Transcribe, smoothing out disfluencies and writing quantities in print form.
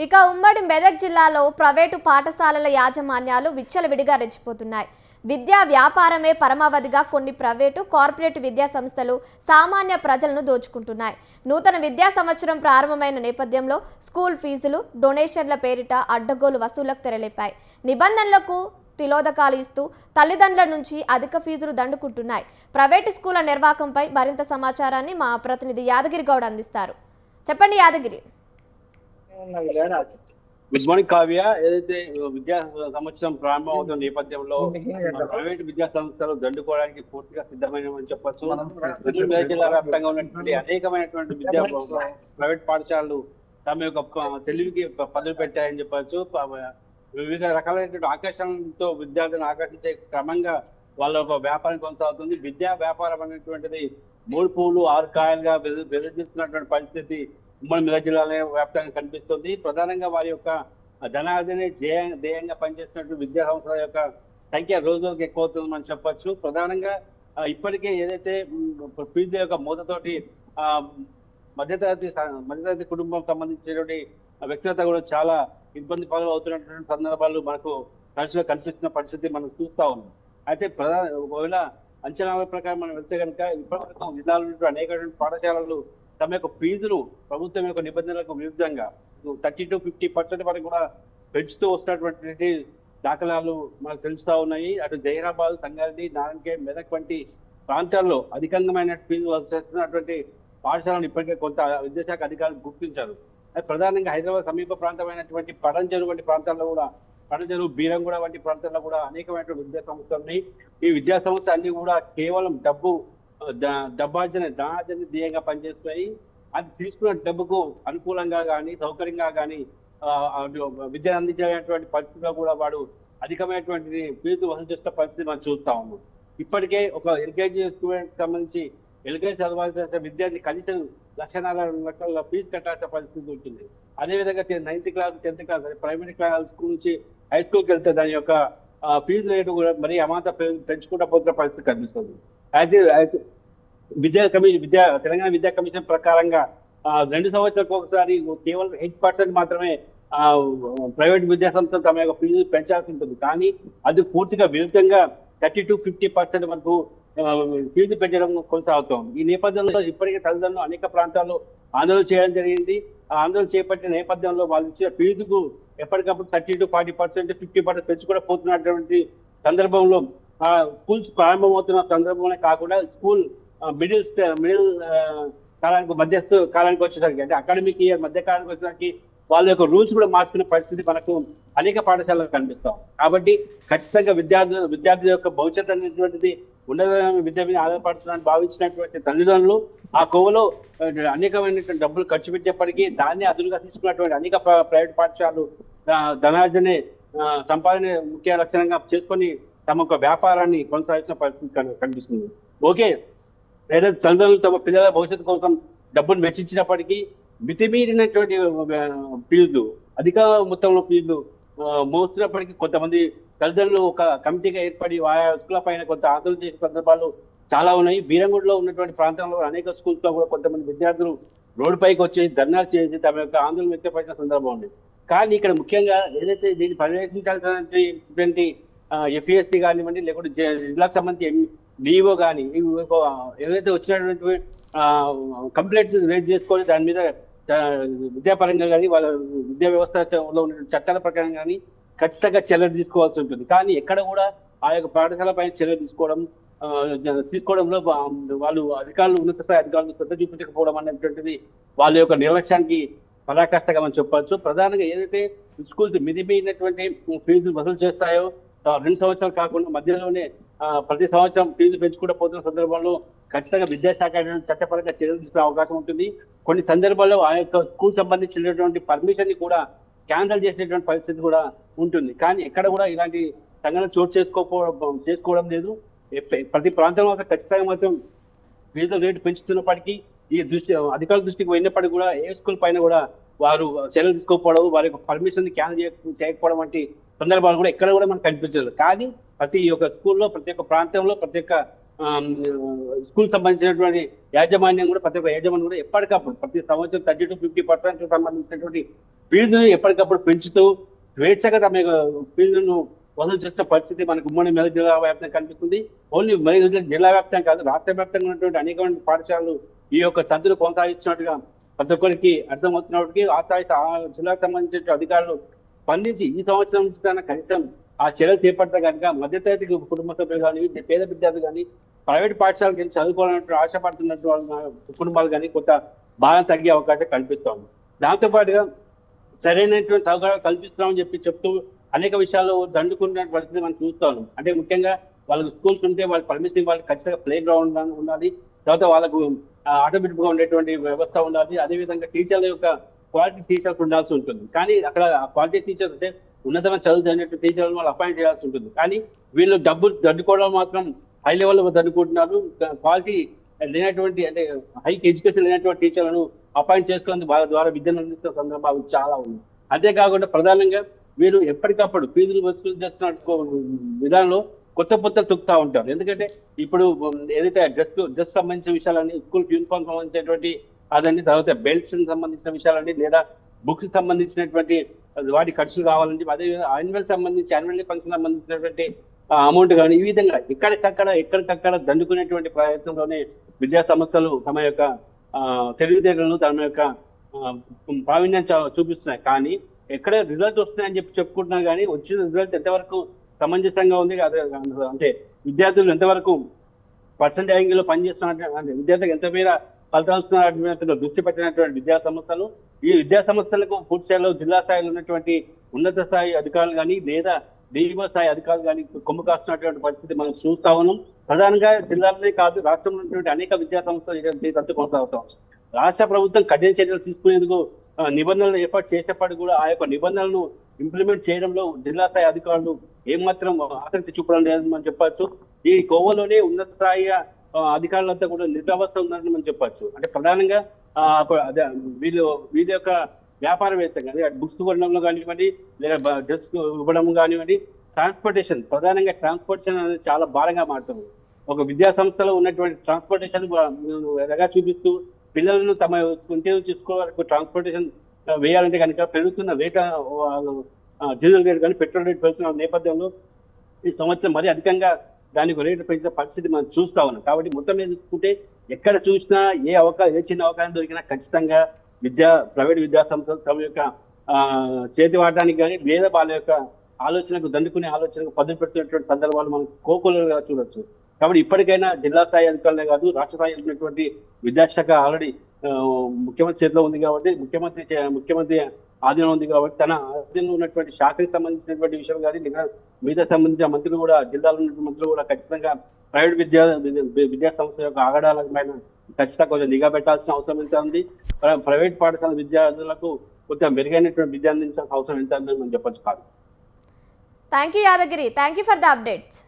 ఇక ఉమ్మడి మెదక్ జిల్లాలో ప్రైవేటు పాఠశాలల యాజమాన్యాలు విచ్చలవిడిగా రెచ్చిపోతున్నాయి. విద్యా వ్యాపారమే పరమావధిగా కొన్ని ప్రైవేటు కార్పొరేట్ విద్యా సంస్థలు సామాన్య ప్రజలను దోచుకుంటున్నాయి. నూతన విద్యా సంవత్సరం ప్రారంభమైన నేపథ్యంలో స్కూల్ ఫీజులు, డొనేషన్ల పేరిట అడ్డగోలు వసూళ్లకు తెరలేపాయి. నిబంధనలకు తిలోదకాలు ఇస్తూ తల్లిదండ్రుల నుంచి అధిక ఫీజులు దండుకుంటున్నాయి. ప్రైవేటు స్కూళ్ల నిర్వాహకంపై మరింత సమాచారాన్ని మా ప్రతినిధి యాదగిరి గౌడ్ అందిస్తారు. చెప్పండి యాదగిరి. Good morning Kavya. ఏదైతే విద్యా సంవత్సరం ప్రారంభం అవుతున్న నేపథ్యంలో ప్రైవేట్ విద్యా సంస్థలు దండుకోవడానికి పూర్తిగా సిద్ధమైనని చెప్పొచ్చు. మెదక్ జిల్లా వ్యాప్తంగా ఉన్నటువంటి అనేకమైనటువంటి విద్యా ప్రైవేట్ పాఠశాలలు తమ యొక్క తెలివికి పదులు పెట్టాయని చెప్పొచ్చు. వివిధ రకాలైనటువంటి ఆకర్షణలతో విద్యార్థులను ఆకర్షించే క్రమంగా వాళ్ళ ఒక వ్యాపారం కొనసాగుతుంది. విద్యా వ్యాపారం అనేటువంటిది 3 పూలు 6 కాయలుగా వెలువరిస్తున్నటువంటి పరిస్థితి ఉమ్మడి మెదక్ జిల్లాలో వ్యాప్తంగా కనిపిస్తుంది. ప్రధానంగా వారి యొక్క ధనార్జనే ధ్యేయంగా పనిచేస్తున్నటువంటి విద్యా సంస్థల యొక్క సంఖ్య రోజు రోజుకి ఎక్కువ అవుతుంది మనం చెప్పొచ్చు. ప్రధానంగా ఇప్పటికే ఏదైతే ఫీజు యొక్క మూతతోటి మధ్యతరగతి కుటుంబం సంబంధించినటువంటి వ్యక్తిగత కూడా చాలా ఇబ్బంది పాలు అవుతున్నటువంటి సందర్భాలు మనకు తరచుగా కనిపిస్తున్న పరిస్థితి మనం చూస్తా ఉన్నాం. అయితే ఒకవేళ అంచనాల ప్రకారం మనం వెళ్తే కనుక ఇప్పటివరకు జిల్లాలో అనేక పాఠశాలలు తమ యొక్క ఫీజులు ప్రభుత్వం యొక్క నిబంధనలకు విరుద్ధంగా 30 to 50% వరకు కూడా పెంచుతూ వస్తున్నటువంటి దాఖలాలు మనకు తెలుస్తా ఉన్నాయి. అటు జైరాబాద్, సంగారెడ్డి, నారాయణఖేడ్, మెదక్ వంటి ప్రాంతాల్లో అధికంగమైన ఫీజులు వస్తున్నటువంటి పాఠశాలను ఇప్పటికే కొంత విద్యాశాఖ అధికారులు గుర్తించారు. అది ప్రధానంగా హైదరాబాద్ సమీప ప్రాంతమైనటువంటి పడంచెరు వంటి ప్రాంతాల్లో కూడా, పడంచెరు, బీరంగూడ వంటి ప్రాంతాల్లో కూడా అనేకమైనటువంటి విద్యా సంస్థలు ఉన్నాయి. ఈ విద్యా సంస్థలు అన్ని కూడా కేవలం ధనార్జన ధ్యేయంగా పనిచేస్తాయి. అది తీసుకున్న డబ్బుకు అనుకూలంగా కానీ సౌకర్యంగా కానీ విద్యను అందించేటువంటి పరిస్థితిలో కూడా వాడు అధికమైనటువంటి ఫీజు వసూలు చేస్తున్న పరిస్థితి మనం చూస్తా ఉన్నాం. ఇప్పటికే ఒక ఎల్కేజీ స్టూడెంట్ సంబంధించి ఎల్కేజీ చదవాల్సిన విద్యార్థి కనీసం 1,40,000 ఫీజు కట్టాల్సిన పరిస్థితి ఉంటుంది. అదేవిధంగా 9th class 10th class primary class school నుంచి హై స్కూల్కి వెళ్తే దాని యొక్క ఫీజు రేటు కూడా మరీ అమాంత పెంచుకుంటూ పోతున్న పరిస్థితి కనిపిస్తుంది. అయితే తెలంగాణ విద్యా కమిషన్ ప్రకారంగా 2 సంవత్సరాలకు ఒకసారి కేవలం 8% మాత్రమే ప్రైవేట్ విద్యా సంస్థలు తమ యొక్క ఫీజు పెంచాల్సి ఉంటుంది. కానీ అది పూర్తిగా విరుద్ధంగా 30 to 50% వరకు ఫీజు పెంచడం కొనసాగుతోంది. ఈ నేపథ్యంలో ఇప్పటికే తల్లిదండ్రులు అనేక ప్రాంతాల్లో ఆందోళన చేయడం జరిగింది. ఆ ఆందోళన చేపట్టిన నేపథ్యంలో వాళ్ళు ఇచ్చిన ఫీజుకు ఎప్పటికప్పుడు 30 to 40%, 50% పెంచి కూడా పోతున్నటువంటి సందర్భంలో స్కూల్స్ ప్రారంభమవుతున్న సందర్భంలో కాకుండా స్కూల్ మిడిల్ కాలానికి మధ్యస్థ కాలానికి వచ్చేసరికి, అంటే అకాడమిక్ ఇయర్ మధ్య కాలానికి వచ్చేసరికి వాళ్ళ యొక్క రూల్స్ కూడా మార్చుకునే పరిస్థితి మనకు అనేక పాఠశాలలో కనిపిస్తాం. కాబట్టి ఖచ్చితంగా విద్యార్థుల యొక్క భవిష్యత్తు అనేటువంటిది ఉన్నత విద్య మీద ఆధారపడుతుందని భావించినటువంటి తల్లిదండ్రులు ఆ కోవలో అనేకమైనటువంటి డబ్బులు ఖర్చు పెట్టేప్పటికీ దాన్ని అదునుగా తీసుకున్నటువంటి అనేక ప్రైవేట్ పాఠశాలలు ధనార్జనే సంపాదన ముఖ్య లక్షణంగా చేసుకొని తమ యొక్క వ్యాపారాన్ని కొనసాగించిన పరిస్థితి కనిపిస్తుంది. ఓకే, ఏదైతే తల్లిదండ్రులు తమ పిల్లల భవిష్యత్తు కోసం డబ్బును వెచ్చించినప్పటికీ మితిమీరినటువంటి ఫీజులు, అధిక మొత్తంలో ఫీజులు మోస్తున్నప్పటికీ కొంతమంది తల్లిదండ్రులు ఒక కమిటీగా ఏర్పడి ఆయా స్కూళ్ళ పైన కొంత ఆందోళన చేసే సందర్భాలు చాలా ఉన్నాయి. బీరంగూడలో ఉన్నటువంటి ప్రాంతంలో అనేక స్కూల్స్ లో కూడా కొంతమంది విద్యార్థులు రోడ్డు పైకి వచ్చేసి ధర్నాలు చేసి తమ యొక్క ఆందోళన వ్యక్తపరిచిన సందర్భం ఉంది. కానీ ఇక్కడ ముఖ్యంగా ఏదైతే దీన్ని పర్యవేక్షించాల్సినటువంటి ఎఫ్ఈఎస్సీ కానివ్వండి, లేకుంటే జిల్లాకు సంబంధించి డిఓ కానీ ఏదైతే వచ్చినటువంటి కంప్లైంట్స్ రేజ్ చేసుకొని దాని మీద విద్యాపరంగా కానీ వాళ్ళ విద్యా వ్యవస్థలో ఉన్న చట్టాల ప్రకారం కానీ ఖచ్చితంగా చర్యలు తీసుకోవాల్సి ఉంటుంది. కానీ ఎక్కడ కూడా ఆ యొక్క పాఠశాల పైన చర్యలు తీసుకోవడంలో వాళ్ళు ఉన్నత స్థాయి అధికారులు శ్రద్ధ చూపించకపోవడం అనేటువంటిది వాళ్ళ యొక్క నిర్లక్ష్యానికి పరాకాష్ఠగా మనం చెప్పచ్చు. ప్రధానంగా ఏదైతే స్కూల్స్ మితిమీరినటువంటి ఫీజులు వసూలు చేస్తాయో 2 సంవత్సరాలు కాకుండా మధ్యలోనే ప్రతి సంవత్సరం ఫీజు పెంచుకుంటూ పోతున్న సందర్భంలో ఖచ్చితంగా విద్యాశాఖ చట్టపరంగా చర్యలు తీసుకునే అవకాశం ఉంటుంది. కొన్ని సందర్భాల్లో ఆ యొక్క స్కూల్ సంబంధించినటువంటి పర్మిషన్ ని కూడా క్యాన్సిల్ చేసేటువంటి పరిస్థితి కూడా ఉంటుంది. కానీ ఎక్కడ కూడా ఇలాంటి సంఘటన చోటు చేసుకోవడం లేదు. ప్రతి ప్రాంతంలో ఖచ్చితంగా మాత్రం ఫీజుల రేటు పెంచుతున్నప్పటికీ ఈ అధికారుల దృష్టికి పోయినప్పటికీ కూడా ఏ స్కూల్ పైన కూడా వారు చర్యలు తీసుకోకపోవడం, వారి యొక్క పర్మిషన్ క్యాన్సిల్ చేయకపోవడం వంటి సందర్భాలు కూడా ఎక్కడ కూడా మనకు కనిపించదు. కానీ ప్రతి ఒక్క స్కూల్లో, ప్రతి ఒక్క ప్రాంతంలో, ప్రతి ఒక్క స్కూల్ సంబంధించినటువంటి యాజమాన్యం కూడా ప్రతి ఒక్క యాజమాన్యం కూడా ఎప్పటికప్పుడు ప్రతి సంవత్సరం 30-50% సంబంధించినటువంటి ఫీజును ఎప్పటికప్పుడు పెంచుతూ స్వేచ్ఛగా తమ ఫీజులను వసూలు చేసిన పరిస్థితి మనకు ఉమ్మడి మెదక్ జిల్లా వ్యాప్తంగా కనిపిస్తుంది. ఓన్లీ మెదక్ జిల్లా వ్యాప్తం కాదు, రాష్ట్ర వ్యాప్తంగా ఉన్నటువంటి అనేక పాఠశాలలు ఈ యొక్క చదువులు కొనసాగిస్తున్నట్టుగా ప్రతి ఒక్కరికి అర్థమవుతున్నప్పటికీ ఆ జిల్లాకు సంబంధించిన అధికారులు స్పందించి ఈ సంవత్సరం నుంచి కనీసం ఆ చర్యలు చేపడితే కనుక మధ్యతరగతి కుటుంబ సభ్యులు కానీ పేద విద్యార్థులు కానీ ప్రైవేట్ పాఠశాలకు వెళ్ళి చదువుకోవాలంటూ ఆశపడుతున్నట్టు కుటుంబాలు కానీ కొంత బాగా తగ్గే అవకాశం కల్పిస్తోంది. దాంతోపాటుగా సరైనటువంటి సౌకర్యాలు కల్పిస్తున్నామని చెప్తూ అనేక విషయాల్లో దండుకున్న పరిస్థితి మనం చూస్తాం. అంటే ముఖ్యంగా వాళ్ళకి స్కూల్స్ ఉంటే వాళ్ళ పర్మిషన్ వాళ్ళకి ఖచ్చితంగా ప్లే గ్రౌండ్ ఉండాలి, తర్వాత వాళ్ళకు ఆటోమేటిక్ గా ఉండేటువంటి వ్యవస్థ ఉండాలి, అదేవిధంగా టీచర్ల యొక్క క్వాలిటీ టీచర్స్ ఉండాల్సి ఉంటుంది. కానీ అక్కడ క్వాలిటీ టీచర్స్ అంటే ఉన్నతమైన చదువు చదివినట్టు టీచర్లను వాళ్ళు అపాయింట్ చేయాల్సి ఉంటుంది. కానీ వీళ్ళు డబ్బులు దండుకోవడం మాత్రం హై లెవెల్లో దండుకుంటున్నారు. క్వాలిటీ లేనటువంటి అంటే హై ఎడ్యుకేషన్ లేనటువంటి టీచర్లను అపాయింట్ చేసుకున్నందుకు వాళ్ళ ద్వారా విద్యను అందిస్తున్న సందర్భాలు చాలా ఉన్నాయి. అంతేకాకుండా ప్రధానంగా వీరు ఎప్పటికప్పుడు ఫీజులు వసూలు చేస్తున్న విధానంలో కొత్త తొక్కుతా ఉంటారు. ఎందుకంటే ఇప్పుడు ఏదైతే డ్రెస్ సంబంధించిన విషయాలని, స్కూల్ యూనిఫామ్ సంబంధించినటువంటి అదండి, తర్వాత బెల్ట్స్ సంబంధించిన విషయాలండి, లేదా బుక్స్ సంబంధించినటువంటి వాటి ఖర్చులు కావాలండి, అదే యాన్యువల్ ఫంక్షన్ సంబంధించినటువంటి అమౌంట్ కానీ ఈ విధంగా ఎక్కడికక్కడ దండుకునేటువంటి ప్రయత్నంలోనే విద్యా సంస్థలు తమ యొక్క తెలివితేటలను తమ యొక్క ప్రావీణ్యం చూపిస్తున్నాయి. కానీ ఎక్కడ రిజల్ట్ వస్తున్నాయని చెప్పుకుంటున్నారు, కానీ వచ్చిన రిజల్ట్ ఎంతవరకు సమంజసంగా ఉంది, అంటే విద్యార్థులు ఎంతవరకు పర్సెంటేజ్ లో పనిచేస్తున్నట్టు, అంటే విద్యార్థులకు ఎంత మేర ఫలితాలు దృష్టి పెట్టినటువంటి విద్యా సంస్థలు, ఈ విద్యా సంస్థలకు పూర్తి స్థాయిలో జిల్లా స్థాయిలో ఉన్నటువంటి ఉన్నత స్థాయి అధికారులు కానీ లేదా డిఈఓ స్థాయి అధికారులు కానీ కొమ్ము కాస్తున్నటువంటి పరిస్థితి మనం చూస్తా ఉన్నాం. ప్రధానంగా జిల్లాలోనే కాదు, రాష్ట్రంలో ఉన్నటువంటి అనేక విద్యా సంస్థలు కొనసాగుతాం. రాష్ట్ర ప్రభుత్వం కఠిన చర్యలు తీసుకునేందుకు నిబంధనలు ఏర్పాటు చేసేప్పటికీ కూడా ఆ యొక్క నిబంధనలను ఇంప్లిమెంట్ చేయడంలో జిల్లా స్థాయి అధికారులు ఏమాత్రం ఆసక్తి చూపడం లేదని మనం చెప్పచ్చు. ఈ కోవలోనే ఉన్నత స్థాయి అధికారులంతా కూడా నిర్లవస్థ ఉందని మనం చెప్పచ్చు. అంటే ప్రధానంగా వీళ్ళ యొక్క వ్యాపారవేత్త కానీ బుక్స్ కొనడంలో కానివ్వండి, లేదా డ్రెస్ ఇవ్వడం కానివ్వండి, ట్రాన్స్పోర్టేషన్, ప్రధానంగా ట్రాన్స్పోర్టేషన్ అనేది చాలా భారంగా మారుతుంది. ఒక విద్యా సంస్థలో ఉన్నటువంటి ట్రాన్స్పోర్టేషన్ ఎలాగా చూపిస్తూ పిల్లలను తమ ఇంటి నుంచి స్కూల్ వరకు ట్రాన్స్పోర్టేషన్ వేయాలంటే కనుక పెరుగుతున్న రేట్, డీజిల్ రేట్ కానీ పెట్రోల్ రేట్ పెరుగుతున్న నేపథ్యంలో ఈ సంవత్సరం మరీ అధికంగా దానికి రేటు పెంచిన పరిస్థితి మనం చూస్తా ఉన్నాం. కాబట్టి మొత్తం మీద చూసుకుంటే ఎక్కడ చూసినా ఏ చిన్న అవకాశం దొరికినా ఖచ్చితంగా ప్రైవేట్ విద్యా సంస్థలు తమ యొక్క చేతి వాడడానికి కానీ లేదా వాళ్ళ యొక్క దండుకునే ఆలోచనకు పదులు పెడుతున్నటువంటి సందర్భాలు మనం కోకొలుగా చూడొచ్చు. కాబట్టి ఇప్పటికైనా జిల్లా స్థాయి అధికారులే కాదు, రాష్ట్ర స్థాయి ఉన్నటువంటి విద్యాశాఖ ఆల్రెడీ ముఖ్యమంత్రి చేతిలో ఉంది కాబట్టి, ముఖ్యమంత్రి ఆధీనం ఉంది కాబట్టి తన ఆధీనంలో ఉన్నటువంటి శాఖకి సంబంధించినటువంటి విషయం కానీ మిగతా సంబంధించిన మంత్రులు కూడా, జిల్లాలో ఉన్నటువంటి మంత్రులు కూడా ఖచ్చితంగా ప్రైవేట్ విద్యా సంస్థ యొక్క ఆగడాల పైన ఖచ్చితంగా కొంచెం నిఘా పెట్టాల్సిన అవసరం ఎంత ఉంది. ప్రైవేట్ పాఠశాల విద్యార్థులకు కొంచెం మెరుగైనటువంటి విద్య అందించాల్సిన అవసరం ఎంత ఉందని మనం చెప్పచ్చు కాదు. Thank you Yadagiri, thank you for the updates.